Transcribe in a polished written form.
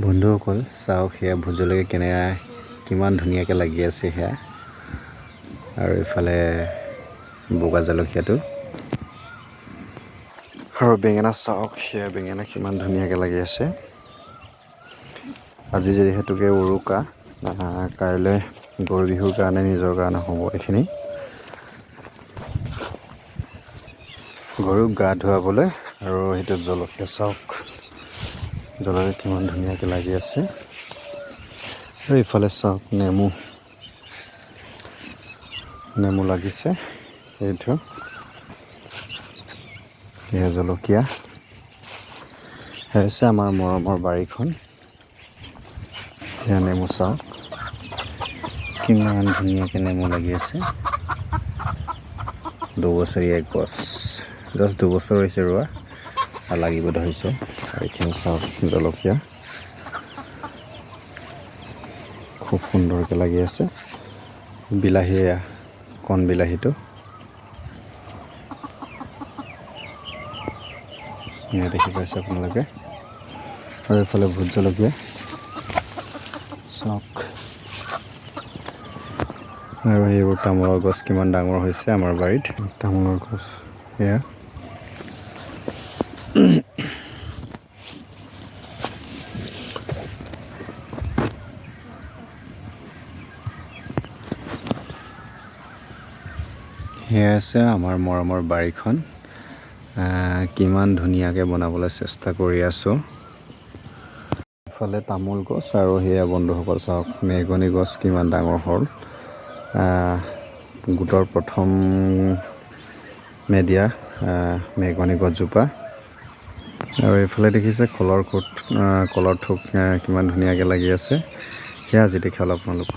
বন্ধুসকল চাওক সেয়া ভোট জলকীয়া কিমান ধুনীয়াকৈ লাগি আছে সেয়া আৰু ইফালে বগা জলকীয়াটো আৰু বেঙেনা চাওক সেয়া বেঙেনা কিমান ধুনীয়াকৈ লাগি আছে। আজি যিহেতুকে উৰুকা কাইলৈ গৰু বিহুৰ কাৰণে নিজৰ কাৰণে হ'ব এইখিনি গৰুক গা ধুৱাবলৈ আৰু সেইটো জলকীয়া চাওক জলকীয়া কিমান ধুনীয়াকৈ লাগি আছে আৰু ইফালে চাওক নেমু লাগিছে এইটো এয়া জলকীয়া হৈছে আমাৰ মৰমৰ বাৰীখন। এয়া নেমু চাওক কিমান ধুনীয়াকৈ নেমু লাগি আছে। দুবছৰীয়া গছ জাষ্ট দুবছৰ হৈছে ৰোৱা আৰু লাগিব ধৰিছে। আৰু এইখিনি চাওক জলকীয়া খুব সুন্দৰকৈ লাগি আছে। বিলাহী কণ বিলাহীটো এয়া দেখি পাইছে আপোনালোকে আৰু এইফালে ভোট জলকীয়া চাওক আৰু সেইবোৰ তামোলৰ গছ কিমান ডাঙৰ হৈছে আমাৰ বাৰীত তামোলৰ গছ এয়া সেয়া আছে আমাৰ মৰমৰ বাৰীখন। কিমান ধুনীয়াকৈ বনাবলৈ চেষ্টা কৰি আছোঁ। ইফালে তামোল গছ আৰু সেয়া বন্ধুসকল চাওক মেগনি গছ কিমান ডাঙৰ হ'ল। গোটৰ প্ৰথম মেডিয়া মেগনি গছজোপা আৰু এইফালে দেখিছে কলৰ থোক কিমান ধুনীয়াকৈ লাগি আছে। সেয়া আজি দেখি আপোনালোক